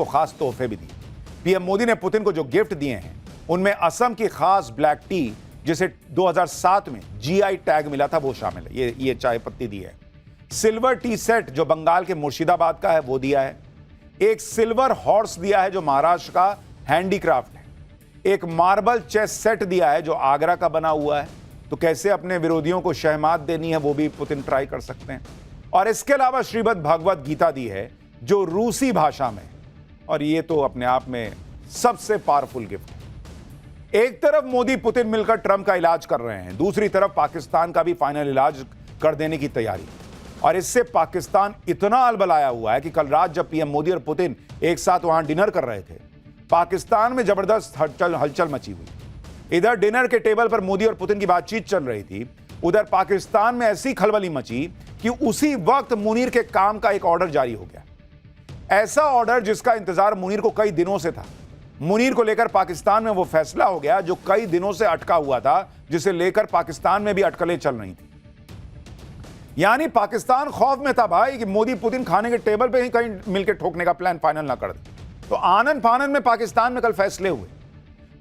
को खास तोहफे भी दिए। पीएम मोदी ने पुतिन को जो गिफ्ट दिए हैं उनमें असम की खास ब्लैक टी जिसे 2007 में जीआई टैग मिला था वो शामिल है। ये चाय पत्ती दी है। सिल्वर टी सेट जो बंगाल के मुर्शिदाबाद का है वो दिया है। एक सिल्वर हॉर्स दिया है जो महाराष्ट्र का हैंडीक्राफ्ट है। एक मार्बल चेस सेट दिया है जो आगरा का बना हुआ है। तो कैसे अपने विरोधियों को शहमात देनी है वो भी पुतिन ट्राई कर सकते हैं। और इसके अलावा श्रीमद् भगवत गीता दी है जो रूसी भाषा में, और ये तो अपने आप में सबसे पावरफुल गिफ्ट है। एक तरफ मोदी पुतिन मिलकर ट्रंप का इलाज कर रहे हैं, दूसरी तरफ पाकिस्तान का भी फाइनल इलाज कर देने की तैयारी। और इससे पाकिस्तान इतना अलबलाया हुआ है कि कल रात जब पीएम मोदी और पुतिन एक साथ वहां डिनर कर रहे थे, पाकिस्तान में जबरदस्त हलचल मची हुई। इधर डिनर के टेबल पर मोदी और पुतिन की बातचीत चल रही थी, उधर पाकिस्तान में ऐसी खलबली मची कि उसी वक्त मुनीर के काम का एक ऑर्डर जारी हो गया। ऐसा ऑर्डर जिसका इंतजार मुनीर को कई दिनों से था। मुनीर को लेकर पाकिस्तान में वो फैसला हो गया जो कई दिनों से अटका हुआ था, जिसे लेकर पाकिस्तान में भी अटकलें चल रही थी। यानी पाकिस्तान खौफ में था भाई कि मोदी पुतिन खाने के टेबल पे ही कहीं मिलकर ठोकने का प्लान फाइनल ना कर दे। तो आनन फानन में पाकिस्तान में कल फैसले हुए।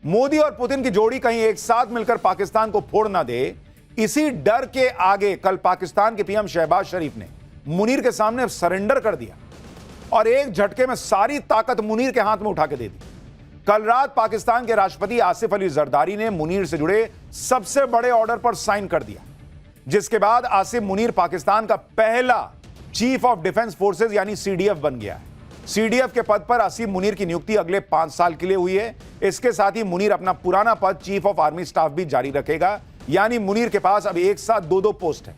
मोदी और पुतिन की जोड़ी कहीं एक साथ मिलकर पाकिस्तान को फोड़ ना दे, इसी डर के आगे कल पाकिस्तान के पीएम शहबाज शरीफ ने मुनीर के सामने सरेंडर कर दिया और एक झटके में सारी ताकत मुनीर के हाथ में उठा के दे दी। कल रात पाकिस्तान के राष्ट्रपति आसिफ अली जरदारी ने मुनीर से जुड़े सबसे बड़े ऑर्डर पर साइन कर दिया, जिसके बाद आसिफ मुनीर पाकिस्तान का पहला चीफ ऑफ डिफेंस फोर्सेज यानी सीडीएफ बन गया है। सीडीएफ के पद पर आसिफ मुनीर की नियुक्ति अगले 5 साल के लिए हुई है। इसके साथ ही मुनीर अपना पुराना पद चीफ ऑफ आर्मी स्टाफ भी जारी रखेगा, यानी मुनीर के पास अब एक साथ 2 पोस्ट है।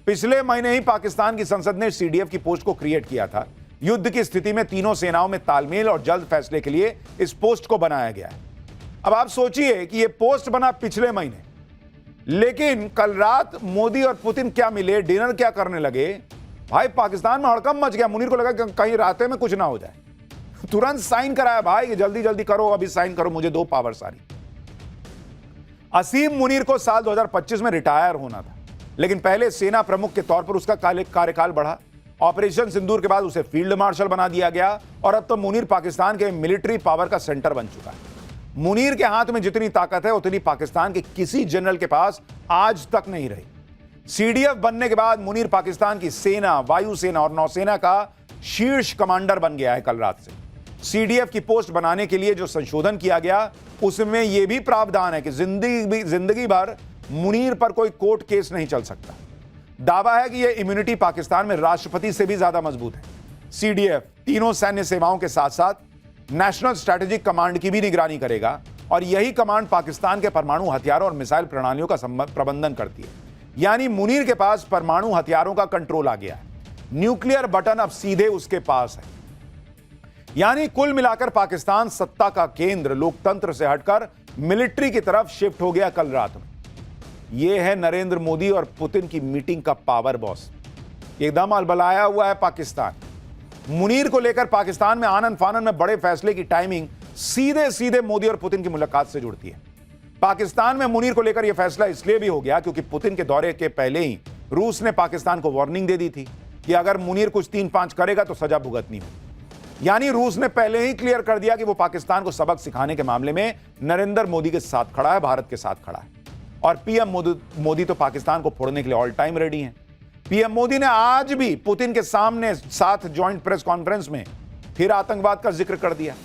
पिछले महीने ही पाकिस्तान की संसद ने सीडीएफ की पोस्ट को क्रिएट किया था। युद्ध की स्थिति में तीनों सेनाओं में तालमेल और जल्द फैसले के लिए इस पोस्ट को बनाया गया है। अब आप सोचिए कि यह पोस्ट बना पिछले महीने, लेकिन कल रात मोदी और पुतिन क्या मिले, डिनर क्या करने लगे, भाई पाकिस्तान में हड़कंप मच गया। मुनीर को लगा कि कहीं रातें में कुछ ना हो जाए, तुरंत साइन कराया भाई कि जल्दी जल्दी करो, अभी साइन करो, मुझे दो पावर सारी। असीम मुनीर को साल 2025 में रिटायर होना था, लेकिन पहले सेना प्रमुख के तौर पर उसका कार्यकाल बढ़ा। ऑपरेशन सिंदूर के बाद उसे फील्ड मार्शल बना दिया गया और अब तो मुनीर पाकिस्तान के मिलिट्री पावर का सेंटर बन चुका है। मुनीर के हाथ में जितनी ताकत है उतनी पाकिस्तान के किसी जनरल के पास आज तक नहीं रही। सीडीएफ बनने के बाद मुनीर पाकिस्तान की सेना, वायुसेना और नौसेना का शीर्ष कमांडर बन गया है। कल रात से सीडीएफ की पोस्ट बनाने के लिए जो संशोधन किया गया उसमें यह भी प्रावधान है कि जिंदगी भर मुनीर पर कोई कोर्ट केस नहीं चल सकता। दावा है कि यह इम्यूनिटी पाकिस्तान में राष्ट्रपति से भी ज्यादा मजबूत है। सीडीएफ तीनों सैन्य सेवाओं के साथ साथ नेशनल स्ट्रेटेजिक कमांड की भी निगरानी करेगा और यही कमांड पाकिस्तान के परमाणु हथियारों और मिसाइल प्रणालियों का प्रबंधन करती है। यानी मुनीर के पास परमाणु हथियारों का कंट्रोल आ गया है। न्यूक्लियर बटन अब सीधे उसके पास है। यानी कुल मिलाकर पाकिस्तान सत्ता का केंद्र लोकतंत्र से हटकर मिलिट्री की तरफ शिफ्ट हो गया कल रात में। यह है नरेंद्र मोदी और पुतिन की मीटिंग का पावर बॉस। एकदम अलबलाया हुआ है पाकिस्तान। मुनीर को लेकर पाकिस्तान में आनन फानन में बड़े फैसले की टाइमिंग सीधे सीधे मोदी और पुतिन की मुलाकात से जुड़ती है। पाकिस्तान में मुनीर को लेकर यह फैसला इसलिए भी हो गया क्योंकि पुतिन के दौरे के पहले ही रूस ने पाकिस्तान को वार्निंग दे दी थी कि अगर मुनीर कुछ 3-5 करेगा तो सजा भुगतनी हो। यानी रूस ने पहले ही क्लियर कर दिया कि वो पाकिस्तान को सबक सिखाने के मामले में नरेंद्र मोदी के साथ खड़ा है, भारत के साथ खड़ा है। और पीएम मोदी तो पाकिस्तान को फोड़ने के लिए ऑल टाइम रेडी हैं। पीएम मोदी ने आज भी पुतिन के सामने साथ ज्वाइंट प्रेस कॉन्फ्रेंस में फिर आतंकवाद का जिक्र कर दिया।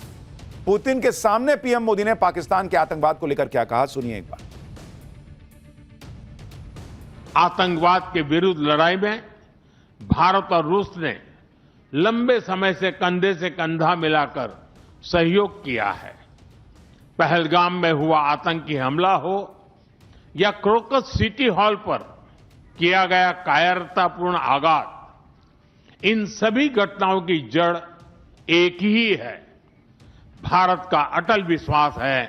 पुतिन के सामने पीएम मोदी ने पाकिस्तान के आतंकवाद को लेकर क्या कहा, सुनिए एक बार। आतंकवाद के विरुद्ध लड़ाई में भारत और रूस ने लंबे समय से कंधा मिलाकर सहयोग किया है। पहलगाम में हुआ आतंकी हमला हो या क्रोकस सिटी हॉल पर किया गया कायरतापूर्ण आघात, इन सभी घटनाओं की जड़ एक ही है। भारत का अटल विश्वास है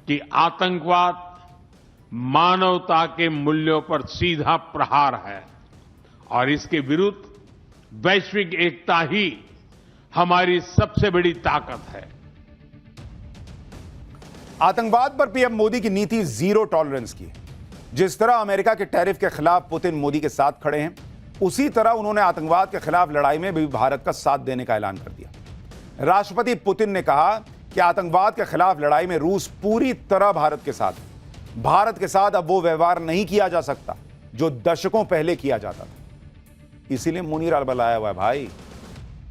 कि आतंकवाद मानवता के मूल्यों पर सीधा प्रहार है और इसके विरुद्ध वैश्विक एकता ही हमारी सबसे बड़ी ताकत है। आतंकवाद पर पीएम मोदी की नीति जीरो टॉलरेंस की है। जिस तरह अमेरिका के टैरिफ के खिलाफ पुतिन मोदी के साथ खड़े हैं, उसी तरह उन्होंने आतंकवाद के खिलाफ लड़ाई में भी भारत का साथ देने का ऐलान कर दिया। राष्ट्रपति पुतिन ने कहा कि आतंकवाद के खिलाफ लड़ाई में रूस पूरी तरह भारत के साथ है। भारत के साथ अब वो व्यवहार नहीं किया जा सकता जो दशकों पहले किया जाता था। इसीलिए मुनीर अलबलाया हुआ है भाई।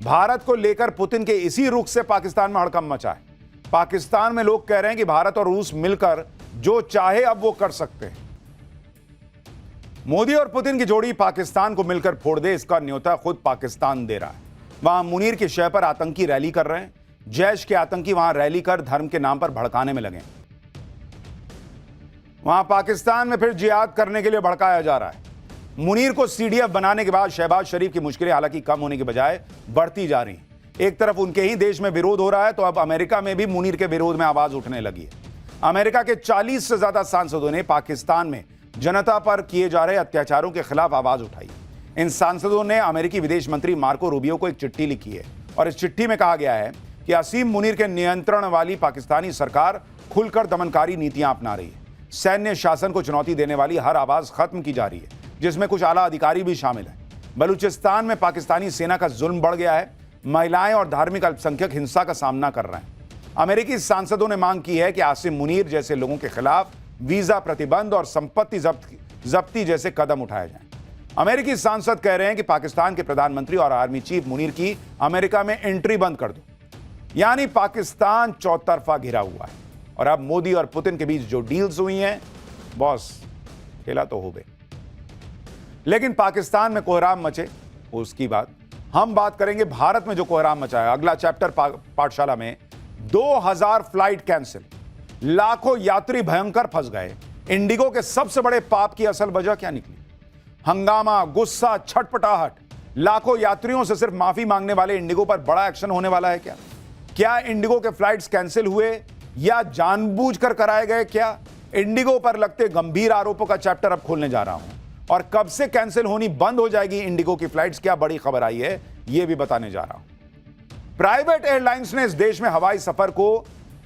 भारत को लेकर पुतिन के इसी रुख से पाकिस्तान में हड़कंप मचा है। पाकिस्तान में लोग कह रहे हैं कि भारत और रूस मिलकर जो चाहे अब वो कर सकते हैं। मोदी और पुतिन की जोड़ी पाकिस्तान को मिलकर फोड़ दे, इसका न्योता खुद पाकिस्तान दे रहा है। वहां मुनीर के शहर पर आतंकी रैली कर रहे हैं। जैश के आतंकी वहां रैली कर धर्म के नाम पर भड़काने में लगे। वहां पाकिस्तान में फिर जिहाद करने के लिए भड़काया जा रहा है। मुनीर को सीडीएफ बनाने के बाद शहबाज शरीफ की मुश्किलें हालांकि कम होने के बजाय बढ़ती जा रही हैं। एक तरफ उनके ही देश में विरोध हो रहा है तो अब अमेरिका में भी मुनीर के विरोध में आवाज उठने लगी है। अमेरिका के 40 से ज्यादा सांसदों ने पाकिस्तान में जनता पर किए जा रहे अत्याचारों के खिलाफ आवाज उठाई। इन सांसदों ने अमेरिकी विदेश मंत्री मार्को रूबियो को एक चिट्ठी लिखी है और इस चिट्ठी में कहा गया है कि असीम मुनीर के नियंत्रण वाली पाकिस्तानी सरकार खुलकर दमनकारी नीतियां अपना रही है। सैन्य शासन को चुनौती देने वाली हर आवाज खत्म की जा रही है, जिसमें कुछ आला अधिकारी भी शामिल हैं। बलूचिस्तान में पाकिस्तानी सेना का जुल्म बढ़ गया है। महिलाएं और धार्मिक अल्पसंख्यक हिंसा का सामना कर रहे हैं। अमेरिकी सांसदों ने मांग की है कि आसिम मुनीर जैसे लोगों के खिलाफ वीजा प्रतिबंध और संपत्ति जब्ती जैसे कदम उठाए जाएं। अमेरिकी सांसद कह रहे हैं कि पाकिस्तान के प्रधानमंत्री और आर्मी चीफ मुनीर की अमेरिका में एंट्री बंद कर दो। यानी पाकिस्तान चौतरफा घिरा हुआ है और अब मोदी और पुतिन के बीच जो डील्स हुई हैं, बॉस खेला तो हो गए। लेकिन पाकिस्तान में कोहराम मचे उसकी बात हम बात करेंगे। भारत में जो कोहराम मचा है, अगला चैप्टर पाठशाला में 2000 फ्लाइट कैंसिल, लाखों यात्री भयंकर फंस गए। इंडिगो के सबसे बड़े पाप की असल वजह क्या निकली? हंगामा, गुस्सा, छटपटाहट। लाखों यात्रियों से सिर्फ माफी मांगने वाले इंडिगो पर बड़ा एक्शन होने वाला है क्या? क्या इंडिगो के फ्लाइट्स कैंसिल हुए या जानबूझकर कराए गए? क्या इंडिगो पर लगते गंभीर आरोपों का चैप्टर अब खोलने जा रहा हूं और कब से कैंसिल होनी बंद हो जाएगी इंडिगो की फ्लाइट्स, क्या बड़ी खबर आई है, यह भी बताने जा रहा हूं। प्राइवेट एयरलाइंस ने इस देश में हवाई सफर को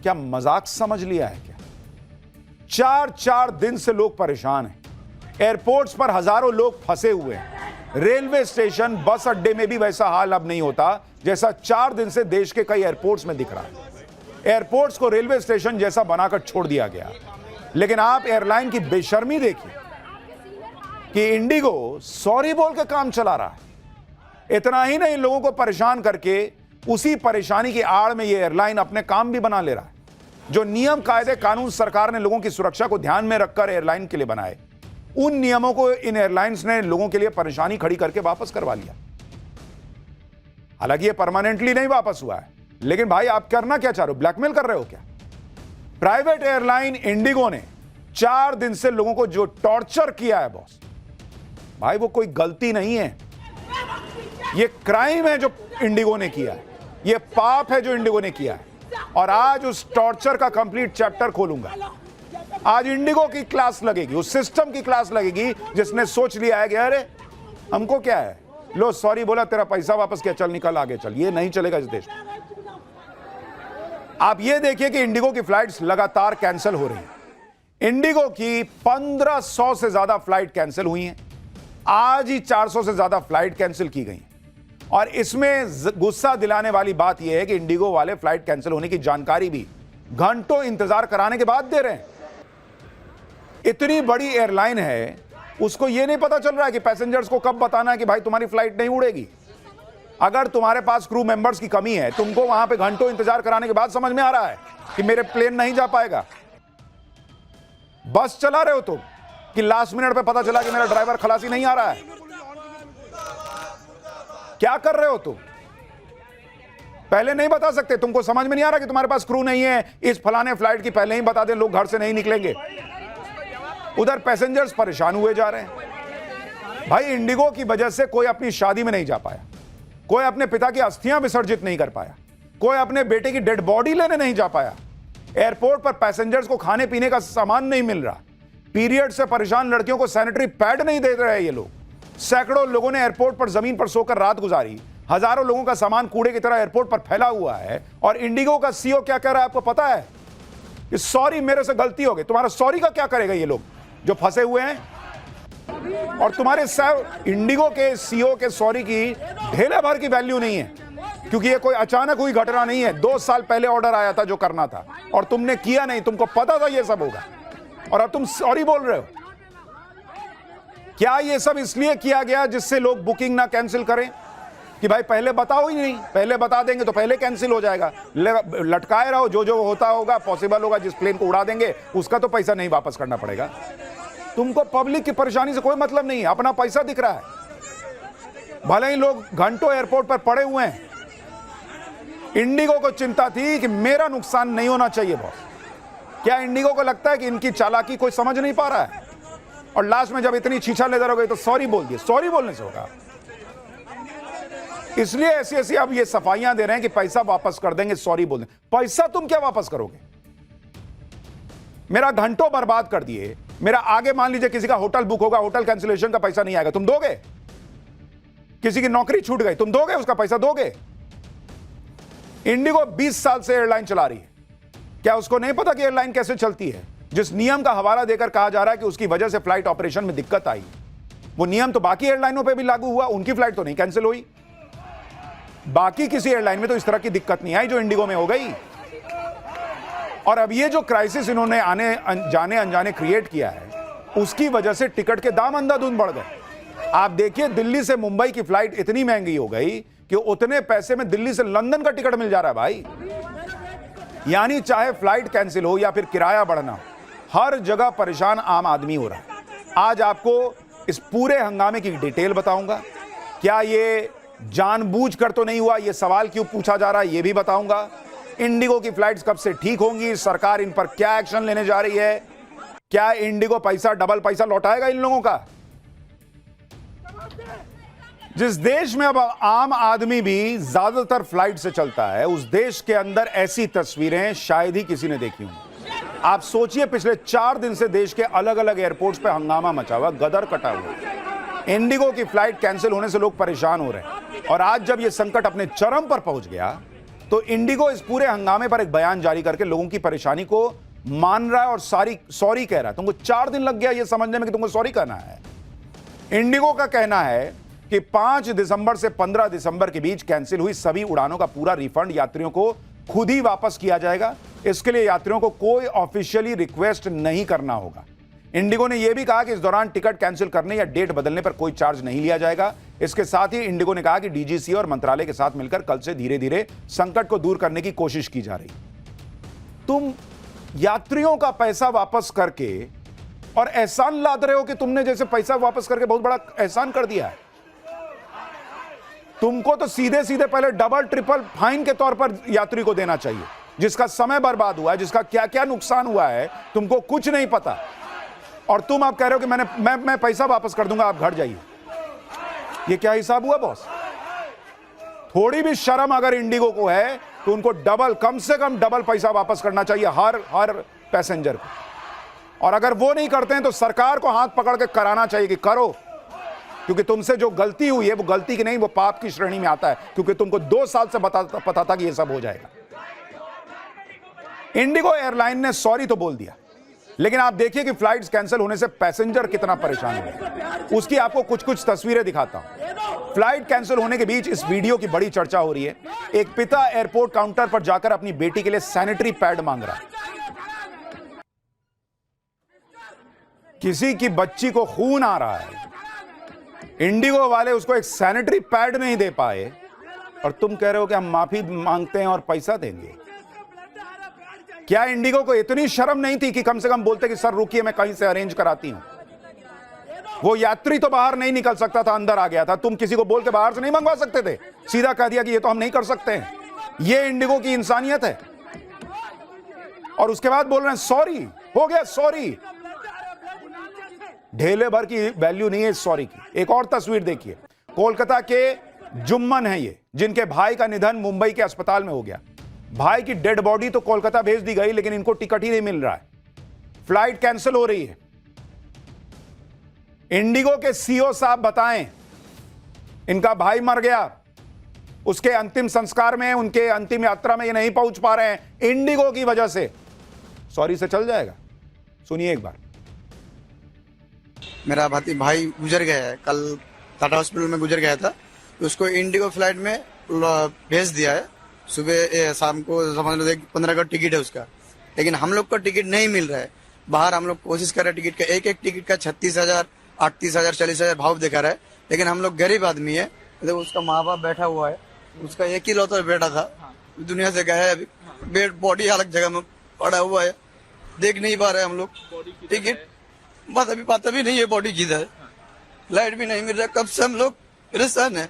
क्या मजाक समझ लिया है क्या? 4 दिन से लोग परेशान हैं। एयरपोर्ट्स पर हजारों लोग फंसे हुए हैं। रेलवे स्टेशन, बस अड्डे में भी वैसा हाल अब नहीं होता जैसा 4 दिन से देश के कई एयरपोर्ट्स में दिख रहा है। एयरपोर्ट्स को रेलवे स्टेशन जैसा बनाकर छोड़ दिया गया। लेकिन आप एयरलाइन की बेशर्मी देखिए कि इंडिगो सॉरी बोल के काम चला रहा है। इतना ही नहीं, लोगों को परेशान करके उसी परेशानी की आड़ में यह एयरलाइन अपने काम भी बना ले रहा है। जो नियम, कायदे, कानून सरकार ने लोगों की सुरक्षा को ध्यान में रखकर एयरलाइन के लिए बनाए, उन नियमों को इन एयरलाइंस ने लोगों के लिए परेशानी खड़ी करके वापस करवा लिया। हालांकि यह परमानेंटली नहीं वापस हुआ है, लेकिन भाई आप करना क्या चाह रहे हो? ब्लैकमेल कर रहे हो क्या? प्राइवेट एयरलाइन इंडिगो ने 4 दिन से लोगों को जो टॉर्चर किया है बॉस, भाई वो कोई गलती नहीं है, ये क्राइम है जो इंडिगो ने किया है, ये पाप है जो इंडिगो ने किया है। और आज उस टॉर्चर का कंप्लीट चैप्टर खोलूंगा। आज इंडिगो की क्लास लगेगी, उस सिस्टम की क्लास लगेगी जिसने सोच लिया है कि अरे हमको क्या है, लो सॉरी बोला, तेरा पैसा वापस किया, चल निकल आगे चल। ये नहीं चलेगा इस देश में। आप ये देखिए कि इंडिगो की फ्लाइट्स लगातार कैंसिल हो रही हैं। इंडिगो की 1500 से ज्यादा फ्लाइट कैंसिल हुई हैं। आज ही 400 से ज्यादा फ्लाइट कैंसिल की गई। और इसमें गुस्सा दिलाने वाली बात यह है कि इंडिगो वाले फ्लाइट कैंसिल होने की जानकारी भी घंटों इंतजार कराने के बाद दे रहे हैं। इतनी बड़ी एयरलाइन है, उसको यह नहीं पता चल रहा है कि पैसेंजर्स को कब बताना है कि भाई तुम्हारी फ्लाइट नहीं उड़ेगी। अगर तुम्हारे पास क्रू मेंबर्स की कमी है, तुमको वहां पे घंटों इंतजार कराने के बाद समझ में आ रहा है कि मेरे प्लेन नहीं जा पाएगा। बस चला रहे हो तुम कि लास्ट मिनट पे पता चला कि मेरा ड्राइवर खलासी नहीं आ रहा है। क्या कर रहे हो तुम? पहले नहीं बता सकते? तुमको समझ में नहीं आ रहा कि तुम्हारे पास क्रू नहीं है, इस फलाने फ्लाइट की पहले ही बता दें, लोग घर से नहीं निकलेंगे। उधर पैसेंजर्स परेशान हुए जा रहे हैं। भाई इंडिगो की वजह से कोई अपनी शादी में नहीं जा पाया, कोई अपने पिता की अस्थियां विसर्जित नहीं कर पाया, कोई अपने बेटे की डेड बॉडी लेने नहीं जा पाया। एयरपोर्ट पर पैसेंजर्स को खाने पीने का सामान नहीं मिल रहा। पीरियड से परेशान लड़कियों को सैनिटरी पैड नहीं दे रहे ये लोग। सैकड़ों लोगों ने एयरपोर्ट पर जमीन पर सोकर रात गुजारी। हजारों लोगों का सामान कूड़े की तरह एयरपोर्ट पर फैला हुआ है। और इंडिगो का सीईओ क्या कह रहा है आपको पता है? कि सॉरी, मेरे से गलती हो गई। तुम्हारा सॉरी का क्या करेगा ये लोग जो फंसे हुए हैं? और तुम्हारे इंडिगो के सीईओ के सॉरी की ढेले भर की वैल्यू नहीं है। क्योंकि ये कोई अचानक हुई घटना नहीं है। 2 साल पहले ऑर्डर आया था जो करना था और तुमने किया नहीं, तुमको पता था ये सब होगा और अब तुम सॉरी बोल रहे हो। क्या ये सब इसलिए किया गया जिससे लोग बुकिंग ना कैंसिल करें कि भाई पहले बताओ ही नहीं, पहले बता देंगे तो पहले कैंसिल हो जाएगा, लटकाए रहो, जो जो होता होगा पॉसिबल होगा, जिस प्लेन को उड़ा देंगे उसका तो पैसा नहीं वापस करना पड़ेगा। तुमको पब्लिक की परेशानी से कोई मतलब नहीं है, अपना पैसा दिख रहा है। भले ही लोग घंटों एयरपोर्ट पर पड़े हुए हैं, इंडिगो को चिंता थी कि मेरा नुकसान नहीं होना चाहिए बॉस। क्या इंडिगो को लगता है कि इनकी चालाकी कोई समझ नहीं पा रहा है? और लास्ट में जब इतनी छीछा लेदर हो गई तो सॉरी बोल दिए। सॉरी बोलने से होगा, इसलिए ऐसी ऐसी अब ये सफाइयां दे रहे हैं कि पैसा वापस कर देंगे, सॉरी बोल देंगे। पैसा तुम क्या वापस करोगे? मेरा घंटों बर्बाद कर दिए। मेरा आगे मान लीजिए किसी का होटल बुक होगा, होटल कैंसिलेशन का पैसा नहीं आएगा, तुम दोगे? किसी की नौकरी छूट गई, तुम दोगे? उसका पैसा दोगे? इंडिगो 20 साल से एयरलाइन चला रही है, क्या उसको नहीं पता कि एयरलाइन कैसे चलती है? जिस नियम का हवाला देकर कहा जा रहा है कि उसकी वजह से फ्लाइट ऑपरेशन में दिक्कत आई, वो नियम तो बाकी एयरलाइनों पे भी लागू हुआ, उनकी फ्लाइट तो नहीं कैंसिल हुई। बाकी किसी एयरलाइन में तो इस तरह की दिक्कत नहीं आई जो इंडिगो में हो गई। और अब ये जो क्राइसिस इन्होंने आने जाने अनजाने क्रिएट किया है, उसकी वजह से टिकट के दाम अंधाधुंध बढ़ गए। आप देखिए, दिल्ली से मुंबई की फ्लाइट इतनी महंगी हो गई कि उतने पैसे में दिल्ली से लंदन का टिकट मिल जा रहा है भाई। यानी चाहे फ्लाइट कैंसिल हो या फिर किराया बढ़ना, हर जगह परेशान आम आदमी हो रहा है। आज आपको इस पूरे हंगामे की डिटेल बताऊंगा। क्या ये जानबूझकर तो नहीं हुआ, ये सवाल क्यों पूछा जा रहा है, ये भी बताऊंगा। इंडिगो की फ्लाइट्स कब से ठीक होंगी, सरकार इन पर क्या एक्शन लेने जा रही है, क्या इंडिगो डबल पैसा लौटाएगा इन लोगों का। जिस देश में अब आम आदमी भी ज्यादातर फ्लाइट से चलता है, उस देश के अंदर ऐसी तस्वीरें शायद ही किसी ने देखी होंगी। आप सोचिए, पिछले 4 दिन से देश के अलग अलग एयरपोर्ट्स पे हंगामा मचा हुआ, गदर कटा हुआ। इंडिगो की फ्लाइट कैंसिल होने से लोग परेशान हो रहे हैं और आज जब यह संकट अपने चरम पर पहुंच गया तो इंडिगो इस पूरे हंगामे पर एक बयान जारी करके लोगों की परेशानी को मान रहा है और सॉरी कह रहा है। तुमको 4 दिन लग गया ये समझने में कि तुमको सॉरी कहना है। इंडिगो का कहना है कि 5 दिसंबर से 15 दिसंबर के बीच कैंसिल हुई सभी उड़ानों का पूरा रिफंड यात्रियों को खुद ही वापस किया जाएगा। इसके लिए यात्रियों को कोई ऑफिशियली रिक्वेस्ट नहीं करना होगा। इंडिगो ने यह भी कहा कि इस दौरान टिकट कैंसिल करने या डेट बदलने पर कोई चार्ज नहीं लिया जाएगा। इसके साथ ही इंडिगो ने कहा कि डीजीसी और मंत्रालय के साथ मिलकर कल से धीरे धीरे संकट को दूर करने की कोशिश की जा रही। तुम यात्रियों का पैसा वापस करके और एहसान लाद रहे हो कि तुमने जैसे पैसा वापस करके बहुत बड़ा एहसान कर दिया है। तुमको तो सीधे सीधे पहले डबल ट्रिपल फाइन के तौर पर यात्री को देना चाहिए। जिसका समय बर्बाद हुआ है, जिसका क्या क्या नुकसान हुआ है, तुमको कुछ नहीं पता और तुम आप कह रहे हो कि मैं पैसा वापस कर दूंगा, आप घर जाइए। ये क्या हिसाब हुआ बॉस? थोड़ी भी शर्म अगर इंडिगो को है तो उनको कम से कम डबल पैसा वापस करना चाहिए हर पैसेंजर को। और अगर वो नहीं करते हैं तो सरकार को हाथ पकड़ के कराना चाहिए कि करो, क्योंकि तुमसे जो गलती हुई है वो गलती की नहीं, वो पाप की श्रेणी में आता है, क्योंकि तुमको 2 साल से पता था कि ये सब हो जाएगा। इंडिगो एयरलाइन ने सॉरी तो बोल दिया, लेकिन आप देखिए कि फ्लाइट्स कैंसिल होने से पैसेंजर कितना परेशान हुए। उसकी आपको कुछ तस्वीरें दिखाता हूं। फ्लाइट कैंसिल होने के बीच इस वीडियो की बड़ी चर्चा हो रही है। एक पिता एयरपोर्ट काउंटर पर जाकर अपनी बेटी के लिए सैनिटरी पैड मांग रहा है। किसी की बच्ची को खून आ रहा है, इंडिगो वाले उसको एक सैनिटरी पैड नहीं दे पाए और तुम कह रहे हो कि हम माफी मांगते हैं और पैसा देंगे। क्या इंडिगो को इतनी शर्म नहीं थी कि कम से कम बोलते कि सर रुकिए, मैं कहीं से अरेंज कराती हूं। वो यात्री तो बाहर नहीं निकल सकता था, अंदर आ गया था। तुम किसी को बोल के बाहर से नहीं मंगवा सकते थे? सीधा कह दिया कि ये तो हम नहीं कर सकते हैं। ये इंडिगो की इंसानियत है। और उसके बाद बोल रहे हैं सॉरी, हो गया सॉरी। ढेले भर की वैल्यू नहीं है सॉरी की। एक और तस्वीर देखिए, कोलकाता के जुम्मन है ये, जिनके भाई का निधन मुंबई के अस्पताल में हो गया। भाई की डेड बॉडी तो कोलकाता भेज दी गई, लेकिन इनको टिकट ही नहीं मिल रहा है। फ्लाइट कैंसिल हो रही है। इंडिगो के सीईओ साहब बताएं, इनका भाई मर गया, उसके अंतिम संस्कार में, उनके अंतिम यात्रा में ये नहीं पहुंच पा रहे हैं इंडिगो की वजह से। सॉरी से चल जाएगा? सुनिए एक बार। मेरा भाई गुजर गया है, कल टाटा हॉस्पिटल में गुजर गया था। तो उसको इंडिगो फ्लाइट में भेज दिया है। सुबह शाम को समझ लो 15 का टिकट है उसका, लेकिन हम लोग को टिकट नहीं मिल रहा है। बाहर हम लोग कोशिश कर रहे हैं टिकट का, एक टिकट का 36,000, 38,000, 40,000 भाव दिखा रहा है, लेकिन हम लोग गरीब आदमी है। देखो उसका माँ बाप बैठा हुआ है, उसका एक ही लौता बेटा था, दुनिया से गया है, अभी बेड बॉडी अलग जगह में पड़ा हुआ है, देख नहीं पा रहे हम लोग टिकट, बस अभी पता भी नहीं है बॉडी किधर है, लाइट भी नहीं मिल रहा। कब से हम लोग परेशान है,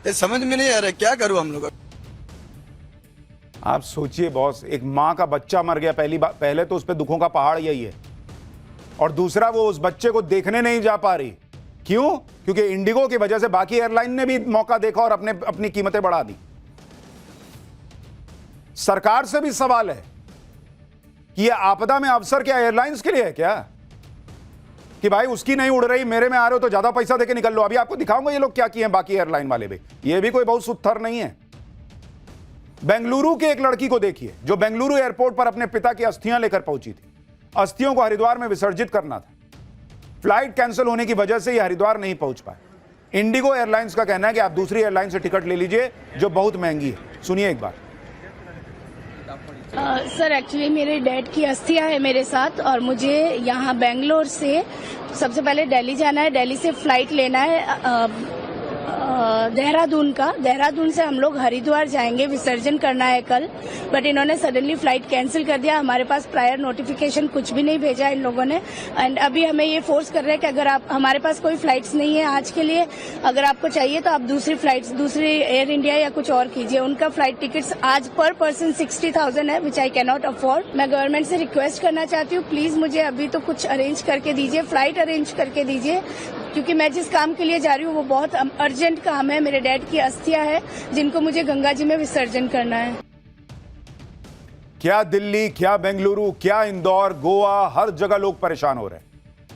ये समझ में नहीं आ रहा क्या करूँ हम लोग। आप सोचिए बॉस, एक माँ का बच्चा मर गया, पहले तो उस पर दुखों का पहाड़ यही है, और दूसरा वो उस बच्चे को देखने नहीं जा पा रही। क्यों? क्योंकि इंडिगो की वजह से बाकी एयरलाइन ने भी मौका देखा और अपनी कीमतें बढ़ा दी। सरकार से भी सवाल है कि यह आपदा में अवसर क्या एयरलाइंस के लिए है क्या, कि भाई उसकी नहीं उड़ रही, मेरे में आ रहे हो तो ज्यादा पैसा देके निकल लो। अभी आपको दिखाऊंगा ये लोग क्या किए हैं बाकी एयरलाइन वाले भी, ये भी कोई बहुत सुत्थर नहीं है। बेंगलुरु की एक लड़की को देखिए जो बेंगलुरु एयरपोर्ट पर अपने पिता की अस्थियां लेकर पहुंची थी। अस्थियों को हरिद्वार में विसर्जित करना था, फ्लाइट कैंसिल होने की वजह से यह हरिद्वार नहीं पहुंच पाए। इंडिगो एयरलाइंस का कहना है कि आप दूसरी एयरलाइन से टिकट ले लीजिए जो बहुत महंगी है। सुनिए एक बार। सर एक्चुअली मेरे डैड की अस्थियां है मेरे साथ, और मुझे यहाँ बेंगलोर से सबसे पहले दिल्ली जाना है, दिल्ली से फ्लाइट लेना है देहरादून का, देहरादून से हम लोग हरिद्वार जाएंगे, विसर्जन करना है कल, बट इन्होंने सडनली फ्लाइट कैंसिल कर दिया। हमारे पास प्रायर नोटिफिकेशन कुछ भी नहीं भेजा इन लोगों ने, एंड अभी हमें ये फोर्स कर रहे हैं कि अगर आप, हमारे पास कोई फ्लाइट्स नहीं है आज के लिए, अगर आपको चाहिए तो आप दूसरी फ्लाइट्स, दूसरी एयर इंडिया या कुछ और कीजिए। उनका फ्लाइट टिकट्स आज पर पर्सन 60,000 है, विच आई कैन नॉट अफोर्ड। मैं गवर्नमेंट से रिक्वेस्ट करना चाहती हूँ, प्लीज मुझे अभी तो कुछ अरेंज करके दीजिए, फ्लाइट अरेंज करके दीजिए, क्योंकि मैं जिस काम के लिए जा रही हूँ वो बहुत अर्जेंट काम है। मेरे डैड की अस्थियां है जिनको मुझे गंगा जी में विसर्जन करना है। क्या दिल्ली, क्या बेंगलुरु, क्या इंदौर, गोवा, हर जगह लोग परेशान हो रहे हैं।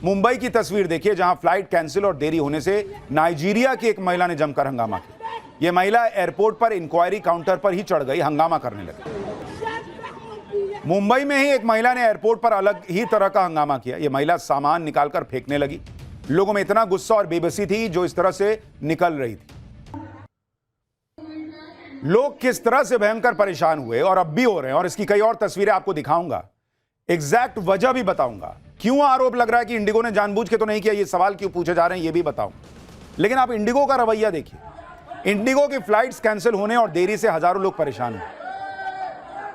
मुंबई की तस्वीर देखिए जहां फ्लाइट कैंसिल और देरी होने से नाइजीरिया की एक महिला ने जमकर हंगामा किया। यह महिला एयरपोर्ट पर इंक्वायरी काउंटर पर ही चढ़ गई, हंगामा करने लगी। मुंबई में ही एक महिला ने एयरपोर्ट पर अलग ही तरह का हंगामा किया। यह महिला सामान निकालकर फेंकने लगी। लोगों में इतना गुस्सा और बेबसी थी जो इस तरह से निकल रही थी। लोग किस तरह से भयंकर परेशान हुए और अब भी हो रहे हैं, और इसकी कई और तस्वीरें आपको दिखाऊंगा, एग्जैक्ट वजह भी बताऊंगा। क्यों आरोप लग रहा है कि इंडिगो ने जानबूझ के तो नहीं किया, ये सवाल क्यों पूछे जा रहे हैं ये भी बताऊंगा। लेकिन आप इंडिगो का रवैया देखिए। इंडिगो की फ्लाइट्स कैंसिल होने और देरी से हजारों लोग परेशान हुए,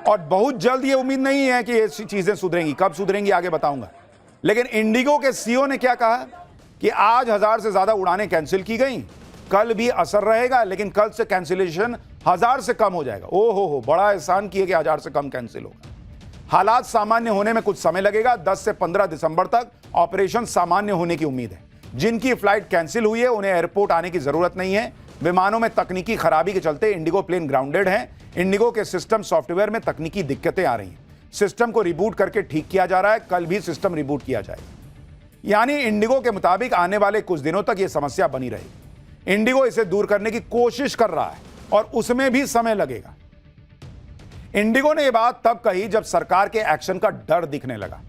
और बहुत जल्द ये उम्मीद नहीं है कि ये चीजें सुधरेंगी। कब सुधरेंगी आगे बताऊंगा। लेकिन इंडिगो के सीईओ ने क्या कहा कि आज 1000 से ज्यादा उड़ानें कैंसिल की गई, कल भी असर रहेगा, लेकिन कल से कैंसिलेशन 1000 से कम हो जाएगा। ओहो, बड़ा एहसान किए कि 1000 से कम कैंसिल होगा। हालात सामान्य होने में कुछ समय लगेगा। 10 से 15 दिसंबर तक ऑपरेशन सामान्य होने की उम्मीद है। जिनकी फ्लाइट कैंसिल हुई है उन्हें एयरपोर्ट आने की जरूरत नहीं है। विमानों में तकनीकी खराबी के चलते इंडिगो प्लेन ग्राउंडेड है। इंडिगो के सिस्टम सॉफ्टवेयर में तकनीकी दिक्कतें आ रही हैं। सिस्टम को रिबूट करके ठीक किया जा रहा है। कल भी सिस्टम रिबूट किया जाएगा। यानी इंडिगो के मुताबिक आने वाले कुछ दिनों तक यह समस्या बनी रहेगी। इंडिगो इसे दूर करने की कोशिश कर रहा है और उसमें भी समय लगेगा। इंडिगो ने यह बात तब कही जब सरकार के एक्शन का डर दिखने लगा।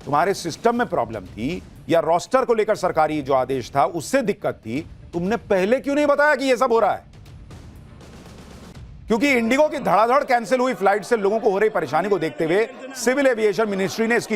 तुम्हारे सिस्टम में प्रॉब्लम थी या रोस्टर को लेकर सरकारी जो आदेश था उससे दिक्कत थी, तुमने पहले क्यों नहीं बताया कि यह सब हो रहा है? क्योंकि इंडिगो की धड़ाधड़ कैंसिल हुई फ्लाइट से लोगों को हो रही परेशानी को देखते हुए सिविल एविएशन मिनिस्ट्री ने इसकी